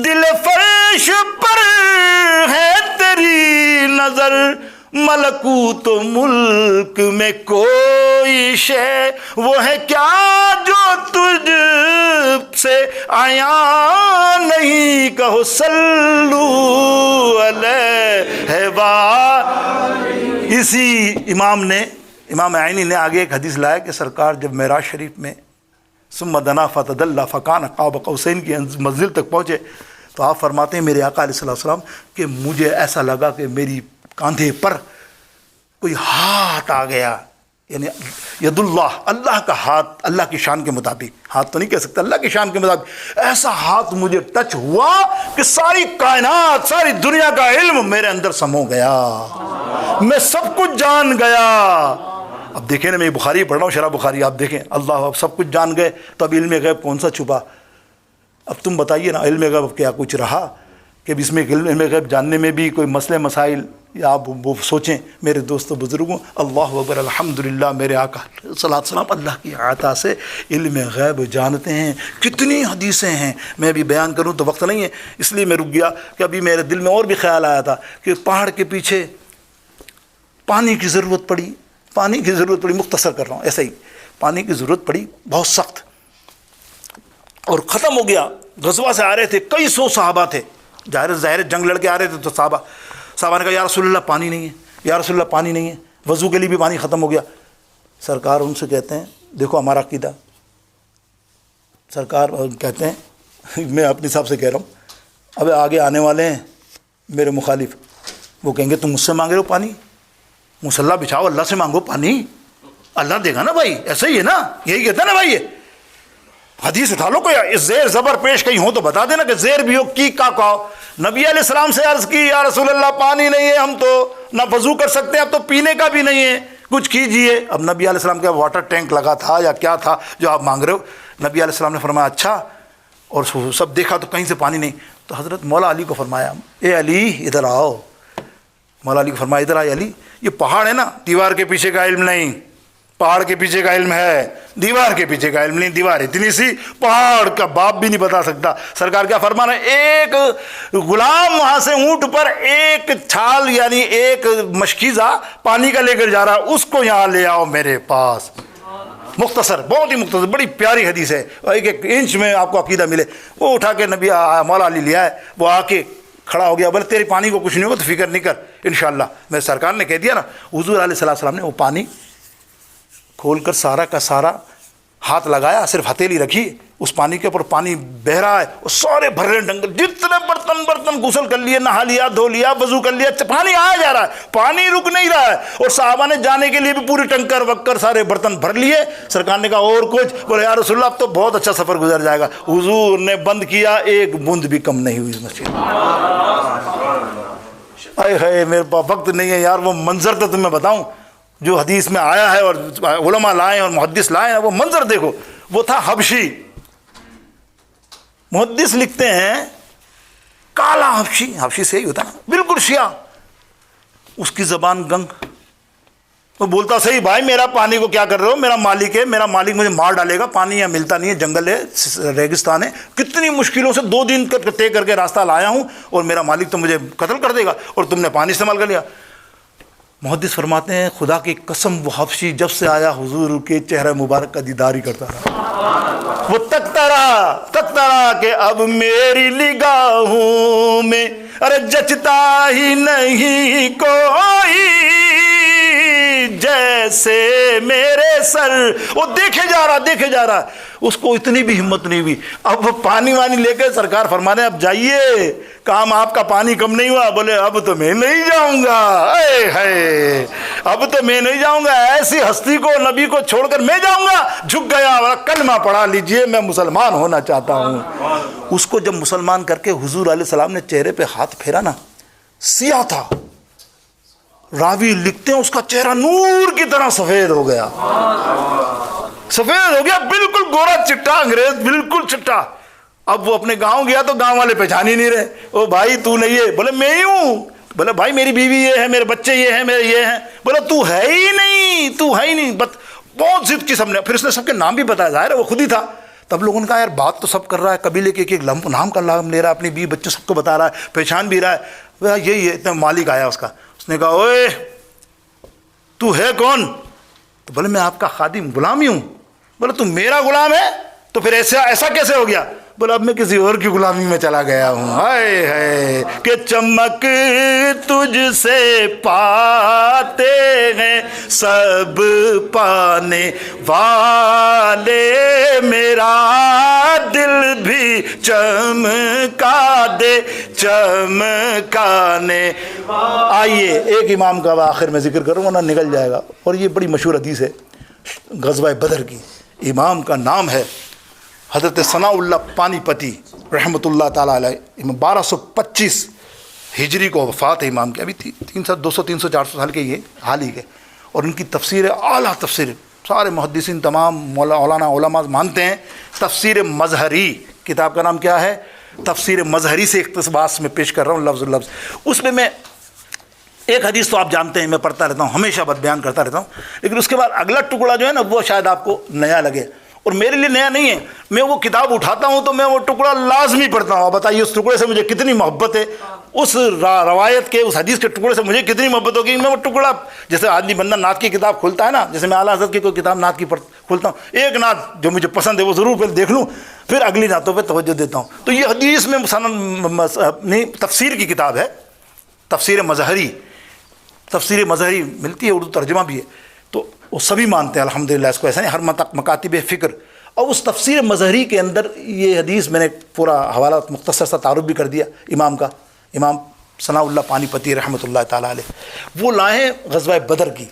دل فرش پر ہے تیری نظر، ملکوت و ملک میں کوئی شے وہ ہے کیا جو تجھ سے آیا نہیں، کہو صلو علیہ وآلہ. اسی امام عینی نے آگے ایک حدیث لایا کہ سرکار جب معراج شریف میں ثم دنا فتدلی فکان قاب قوسین کی منزل تک پہنچے تو آپ فرماتے ہیں میرے آقا علیہ السلام کہ مجھے ایسا لگا کہ میری کاندھے پر کوئی ہاتھ آ گیا، یعنی ید اللہ کا ہاتھ، اللہ کی شان کے مطابق، ہاتھ تو نہیں کہہ سکتا، اللہ کی شان کے مطابق ایسا ہاتھ مجھے ٹچ ہوا کہ ساری کائنات، ساری دنیا کا علم میرے اندر سمو گیا، میں سب کچھ جان گیا. اب دیکھیں نا، میں بخاری پڑھ رہا ہوں، شرح بخاری، آپ دیکھیں اللہ، اب سب کچھ جان گئے تو اب علم غیب کون سا چھپا؟ اب تم بتائیے نا، علم غیب کیا کچھ رہا کہ اس میں علم غیب جاننے میں بھی کوئی مسئلے مسائل یا آپ وہ سوچیں. میرے دوستو بزرگوں، اللہ اکبر، الحمدللہ، میرے آقا صلی اللہ علیہ وسلم اللہ کی عطا سے علم غیب جانتے ہیں. کتنی حدیثیں ہیں، میں بھی بیان کروں تو وقت نہیں ہے، اس لیے میں رک گیا کہ ابھی میرے دل میں اور بھی خیال آیا تھا کہ پہاڑ کے پیچھے پانی کی ضرورت پڑی، مختصر کر رہا ہوں، ایسا ہی پانی کی ضرورت پڑی بہت سخت، اور ختم ہو گیا. غزوہ سے آ رہے تھے، کئی 100 صحابہ تھے، ظاہر جنگ لڑ کے آ رہے تھے تو صحابہ نے کہا یا رسول اللہ پانی نہیں ہے، یا رسول اللہ پانی نہیں ہے، وضو کے لیے بھی پانی ختم ہو گیا. سرکار ان سے کہتے ہیں دیکھو ہمارا عقیدہ، سرکار کہتے ہیں میں اپنے حساب سے کہہ رہا ہوں، اب آگے آنے والے ہیں میرے مخالف، وہ کہیں گے تم مجھ سے مانگ رہے ہو پانی، مصلح بچھاؤ اللہ سے مانگو پانی، اللہ دے گا نا بھائی، ایسا ہی ہے نا، یہی کہتا ہے نا بھائی. یہ حدیث اٹھا لو، کوئی زیر زبر پیش کہیں ہو تو بتا دینا کہ زیر بھی ہو کی کا کہو. نبی علیہ السلام سے عرض کی یا رسول اللہ پانی نہیں ہے، ہم تو نہ وضو کر سکتے ہیں، اب تو پینے کا بھی نہیں ہے، کچھ کیجئے. اب نبی علیہ السلام کا واٹر ٹینک لگا تھا یا کیا تھا جو آپ مانگ رہے ہو؟ نبی علیہ السلام نے فرمایا اچھا، اور سب دیکھا تو کہیں سے پانی نہیں. تو حضرت مولا علی کو فرمایا اے علی ادھر آؤ. مولا علی کو فرمایا ادھر آئے علی، یہ پہاڑ ہے نا، دیوار کے پیچھے کا علم نہیں، پہاڑ کے پیچھے کا علم ہے، دیوار کے پیچھے کا علم نہیں. دیوار اتنی سی، پہاڑ کا باپ بھی نہیں بتا سکتا. سرکار کیا فرما رہے ہیں، ایک غلام وہاں سے اونٹ پر ایک چھال یعنی ایک مشکیزہ پانی کا لے کر جا رہا، اس کو یہاں لے آؤ میرے پاس. مختصر، بہت ہی مختصر، بڑی پیاری حدیث ہے، ایک ایک انچ میں آپ کو عقیدہ ملے. وہ اٹھا کے نبی مولا علی لے آئے، وہ آ کے کھڑا ہو گیا، بولے تیرے پانی کو کچھ نہیں ہوگا تو فکر نہیں کر انشاءاللہ. میں سرکار نے کہہ دیا نا، حضور علیہ السلام نے وہ پانی کھول کر سارا کا سارا ہاتھ لگایا, صرف ہتھیلی رکھی اس پانی کے اوپر, پانی بہ رہا ہے, وہ سارے بھر رہے ڈنگر, جتنے برتن غسل کر لیے, نہا لیا, دھو لیا, وضو کر لیا, پانی آیا جا رہا ہے, پانی رک نہیں رہا ہے. اور صحابہ نے جانے کے لیے بھی پوری ٹنکر وکر سارے برتن بھر لیے. سرکار نے کہا اور کچھ؟ بولے یا رسول اللہ اب تو بہت اچھا سفر گزر جائے گا. حضور نے بند کیا, ایک بوند بھی کم نہیں ہوئی اس مسجد. اے ہے میرے پاس وقت نہیں ہے یار, وہ منظر تو تمہیں بتاؤں جو حدیث میں آیا ہے اور علماء لائے اور محدث لائے ہیں, وہ منظر دیکھو. وہ تھا حبشی, محدث لکھتے ہیں کالا حبشی, حبشی سے ہی ہوتا ہے بالکل شیعہ, اس کی زبان گنگ. وہ بولتا صحیح بھائی میرا پانی کو کیا کر رہے ہو, میرا مالک ہے, میرا مالک مجھے مار ڈالے گا, پانی یہاں ملتا نہیں ہے, جنگل ہے, ریگستان ہے, کتنی مشکلوں سے 2 دن طے کر کے راستہ لایا ہوں اور میرا مالک تو مجھے قتل کر دے گا اور تم نے پانی استعمال کر لیا. محدث فرماتے ہیں خدا کی قسم وہ حبشی جب سے آیا حضور کے چہرہ مبارک کا دیدار ہی کرتا رہا. وہ تکتا رہا کہ اب میری نگاہوں میں ارے جچتا ہی نہیں کوئی جیسے میرے سر. وہ دیکھے جا رہا, اس کو اتنی بھی ہمت نہیں ہوئی. اب وہ پانی وانی لے کے سرکار فرمانے اب جائیے, کام آپ کا پانی کم نہیں ہوا. بولے اب تو میں نہیں جاؤں گا, اے ہے اب تو میں نہیں جاؤں گا, ایسی ہستی کو نبی کو چھوڑ کر میں جاؤں گا. جھک گیا, کلمہ پڑھا لیجئے میں مسلمان ہونا چاہتا ہوں. اس کو جب مسلمان کر کے حضور علیہ السلام نے چہرے پہ ہاتھ پھیرا نا, سیاہ تھا, راوی لکھتے ہیں اس کا چہرہ نور کی طرح سفید ہو گیا, بالکل گورا چٹا, انگریز بالکل چٹا. اب وہ اپنے گاؤں گیا تو گاؤں والے پہچان ہی نہیں رہے. او بھائی تو نہیں ہے؟ بولے میں ہی ہوں. بولے بھائی میری بیوی یہ ہے, میرے بچے یہ ہیں, میرے یہ ہیں. بولا تو ہے ہی نہیں. بہت ضد کی سب نے. پھر اس نے سب کے نام بھی بتایا, ظاہر ہے وہ خود ہی تھا. تب لوگوں نے کہا یار بات تو سب کر رہا ہے, قبیلے کے ایک نام کا نام لے رہا ہے, اپنی بیوی بچے سب کو بتا رہا ہے, پہچان بھی رہا ہے. یہی اتنا مالک آیا اس کا. اس نے کہا اوے تو ہے کون؟ تو بولے میں آپ کا خادم غلام ہی ہوں. بولے تو میرا غلام ہے تو پھر ایسا کیسے ہو گیا؟ بولا اب میں کسی اور کی غلامی میں چلا گیا ہوں. ہائے ہائے کہ چمک تجھ سے پاتے ہیں سب پانے والے, میرا دل بھی چمکا دے چمکانے. آئیے ایک امام کا آخر میں ذکر کروں ورنہ نکل جائے گا, اور یہ بڑی مشہور حدیث ہے غزوہ بدر کی. امام کا نام ہے حضرت ثناء اللہ پانی پتی رحمۃ اللہ تعالیٰ علیہ. 1225 ہجری کو وفات ہے امام کی. ابھی 200 300 400 سال کے یہ حال ہی کے. اور ان کی تفسیر اعلیٰ تفسیر, سارے محدثین تمام مولانا علماء مانتے ہیں. تفسیر مظہری کتاب کا نام کیا ہے؟ تفسیر مظہری سے اقتباس میں پیش کر رہا ہوں لفظ لفظ. اس میں ایک حدیث تو آپ جانتے ہیں, میں پڑھتا رہتا ہوں, ہمیشہ بیان کرتا رہتا ہوں, لیکن اس کے بعد اگلا ٹکڑا جو ہے نا وہ شاید آپ کو نیا لگے, اور میرے لیے نیا نہیں ہے. میں وہ کتاب اٹھاتا ہوں تو میں وہ ٹکڑا لازمی پڑھتا ہوں. بتائیے اس ٹکڑے سے مجھے کتنی محبت ہے, اس روایت کے, اس حدیث کے ٹکڑے سے مجھے کتنی محبت ہوگی. میں وہ ٹکڑا, جیسے آدمی بندہ نعت کی کتاب کھولتا ہے نا, جیسے میں اعلیٰ حضرت کی کوئی کتاب نعت کی کھولتا ہوں, ایک نعت جو مجھے پسند ہے وہ ضرور پہلے دیکھ لوں, پھر اگلی نعتوں پہ توجہ دیتا ہوں. تو یہ حدیث میں نہیں, تفسیر کی کتاب ہے, تفسیر مظہری ملتی ہے, اردو ترجمہ بھی ہے. تو وہ سبھی مانتے ہیں الحمدللہ اس کو, ایسا نہیں, ہر مکاتب فکر. اور اس تفسیر مظہری کے اندر یہ حدیث میں نے پورا حوالہ مختصر سا تعارف بھی کر دیا امام کا, امام ثناء اللہ پانی پتی رحمۃ اللہ تعالیٰ علیہ. وہ لائیں غزوہ بدر کی.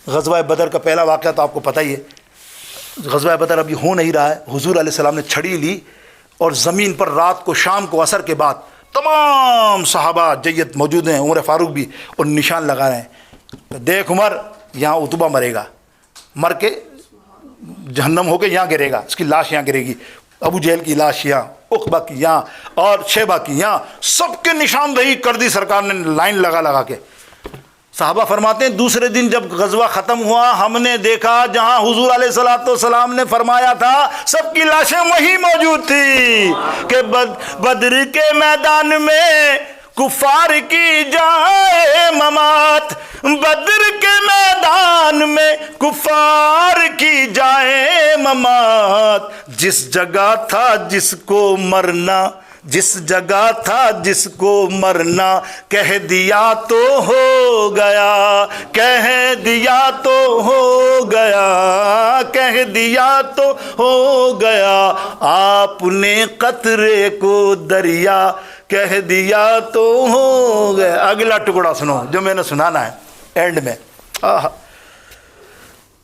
غزوہ بدر کا پہلا واقعہ تو آپ کو پتہ ہی ہے. غزوہ بدر ابھی ہو نہیں رہا ہے, حضور علیہ السلام نے چھڑی لی اور زمین پر رات کو, شام کو, عصر کے بعد تمام صحابہ جیت موجود ہیں, عمر فاروق بھی, اور نشان لگا رہے ہیں. دیکھ عمر یہاں اتبا مرے گا, مر کے جہنم ہو کے یہاں گرے گا, اس کی لاش یہاں گرے گی, ابو جہل کی لاش یہاں, عقبہ کی یہاں, اور شیبہ کی یہاں, سب کے نشاندہی کر دی سرکار نے لائن لگا کے. صحابہ فرماتے ہیں دوسرے دن جب غزوہ ختم ہوا, ہم نے دیکھا جہاں حضور علیہ الصلوۃ والسلام نے فرمایا تھا سب کی لاشیں وہی موجود تھی کہ بدر کے میدان میں کفار کی جائے ممات, بدر کے میدان میں کفار کی جائے ممات, جس جگہ تھا جس کو مرنا جس جگہ تھا جس کو مرنا کہہ دیا تو ہو گیا، کہہ دیا تو ہو گیا، کہہ دیا تو ہو گیا، آپ نے قطرے کو دریا کہہ دیا تو ہو گیا۔ اگلا ٹکڑا سنو جو میں نے سنانا ہے اینڈ میں،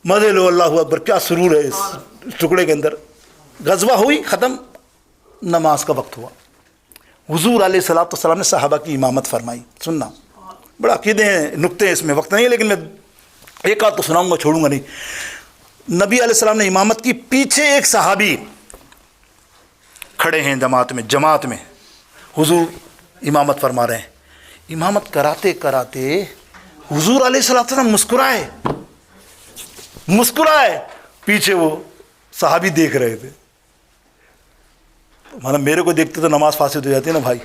مزے لو، اللہ اکبر، کیا سرور ہے اس ٹکڑے کے اندر۔ غزوہ ہوئی، ختم، نماز کا وقت ہوا، حضور علیہ الصلوۃ والسلام نے صحابہ کی امامت فرمائی۔ سننا، بڑا عقیدے ہیں، نکتے ہیں، اس میں وقت نہیں ہے، لیکن میں ایک آدھ تو سناؤں گا، چھوڑوں گا نہیں۔ نبی علیہ السلام نے امامت کی، پیچھے ایک صحابی کھڑے ہیں جماعت میں حضور امامت فرما رہے ہیں۔ امامت کراتے کراتے حضور علیہ الصلوۃ والسلام مسکرائے، پیچھے وہ صحابی دیکھ رہے تھے۔ مطلب میرے کو دیکھتے تو نماز فاسد ہو جاتی ہے نا بھائی،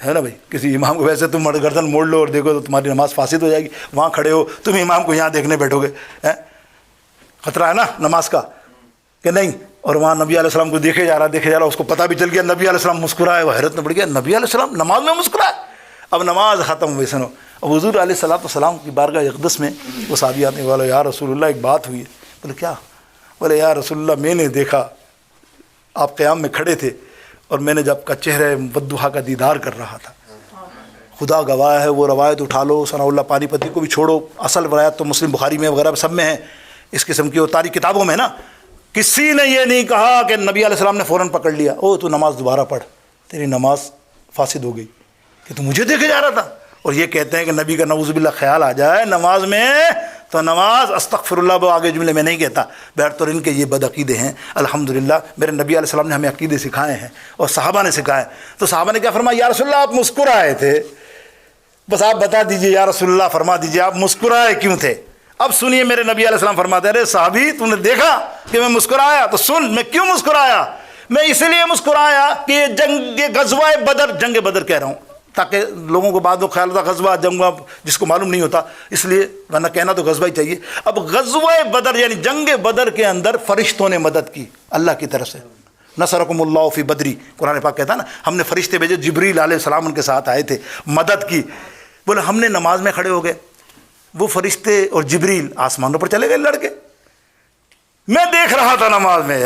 ہے نا بھائی، کسی امام کو ویسے تم گردن موڑ لو اور دیکھو تو تمہاری نماز فاسد ہو جائے گی، وہاں کھڑے ہو تم امام کو یہاں دیکھنے بیٹھو گے، خطرہ ہے نا نماز کا کہ نہیں۔ اور وہاں نبی علیہ السلام کو دیکھے جا رہا، اس کو پتہ بھی چل گیا نبی علیہ السلام مسکرائے، وہ حیرت میں پڑ گیا، نبی علیہ السلام نماز میں مسکرائے۔ اب نماز ختم ہوئی، سنو، اب حضور علیہ الصلوۃ والسلام کی بارگاہ اقدس میں وہ صحابی آتے ہیں، بولے یا رسول اللہ ایک بات ہوئی ہے۔ بولے کیا؟ بولے یا رسول اللہ میں نے دیکھا آپ قیام میں کھڑے تھے اور میں نے جب کا چہرہ ودھا کا دیدار کر رہا تھا، خدا گواہ ہے، وہ روایت اٹھا لو، ثناء اللہ پانی پتی کو بھی چھوڑو، اصل روایت تو مسلم بخاری میں وغیرہ سب میں ہے اس قسم کی، اور تاریخ کتابوں میں نا، کسی نے یہ نہیں کہا کہ نبی علیہ السلام نے فوراً پکڑ لیا، او تو نماز دوبارہ پڑھ، تیری نماز فاسد ہو گئی کہ تو مجھے دیکھے جا رہا تھا۔ اور یہ کہتے ہیں کہ نبی کا نعوذ باللہ خیال آ جائے نماز میں تو نماز استغفر اللہ، وہ آگے جملے میں نہیں کہتا، بہرطور ان کے یہ بد عقیدے ہیں۔ الحمدللہ میرے نبی علیہ السلام نے ہمیں عقیدے سکھائے ہیں اور صحابہ نے سکھائے، تو صحابہ نے کیا فرمایا؟ یا رسول اللہ آپ مسکرائے تھے، بس آپ بتا دیجئے یا رسول اللہ، فرما دیجئے آپ مسکرائے کیوں تھے۔ اب سنیے میرے نبی علیہ السلام فرماتے ہیں، ارے صحابی تم نے دیکھا کہ میں مسکرایا؟ تو سن میں کیوں مسکرایا۔ میں اس لیے مسکرایا کہ یہ غزوہ بدر، جنگ بدر کہہ رہا ہوں تاکہ لوگوں کو بعد میں خیال ہوتا غزوہ جنگ جس کو معلوم نہیں ہوتا، اس لیے ورنہ کہنا تو غزوہ ہی چاہیے۔ اب غزوہ بدر یعنی جنگ بدر کے اندر فرشتوں نے مدد کی اللہ کی طرف سے، نصرکم اللہ فی بدری، قرآن پاک کہتا ہے نا، ہم نے فرشتے بھیجے، جبریل علیہ السلام ان کے ساتھ آئے تھے، مدد کی۔ بولے ہم نے نماز میں کھڑے ہو گئے، وہ فرشتے اور جبریل آسمانوں پر چلے گئے لڑکے، میں دیکھ رہا تھا نماز میں۔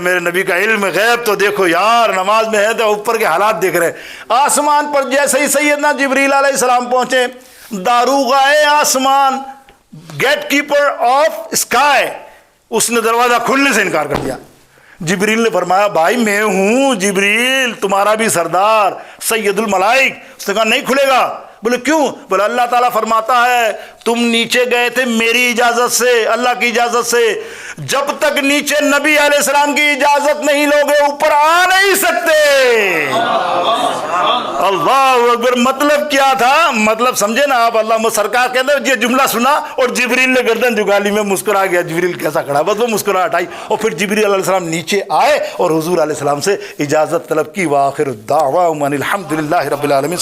میرے نبی کا علم غیب تو دیکھو یار، نماز میں ہے تو اوپر کے حالات دیکھ رہے ہیں۔ آسمان پر جیسے ہی سیدنا جبریل علیہ السلام پہنچے، داروغائے آسمان، گیٹ کیپر آف اسکائی، اس نے دروازہ کھلنے سے انکار کر دیا۔ جبریل نے فرمایا بھائی میں ہوں جبریل تمہارا بھی سردار سید الملائک۔ اس نے کہا نہیں کھلے گا۔ بولے کیوں؟ بولے اللہ تعالیٰ فرماتا ہے تم نیچے گئے تھے میری اجازت سے، اللہ کی اجازت سے، جب تک نیچے نبی علیہ السلام کی اجازت نہیں لوگے اوپر آ نہیں سکتے۔ اللہ اکبر۔ مطلب کیا تھا؟ مطلب سمجھے نا آپ؟ اللہ سرکار کہتے ہیں یہ جملہ سنا اور جبریل نے گردن جھکا لی، میں مسکرا گیا۔ جبریل کیسا کھڑا، بس وہ مسکراہٹ آئی، اور پھر جبریل علیہ السلام نیچے آئے اور حضور علیہ السلام سے اجازت طلب کی۔ وآخر الدعوٰ ان الحمد للہ رب العالمین۔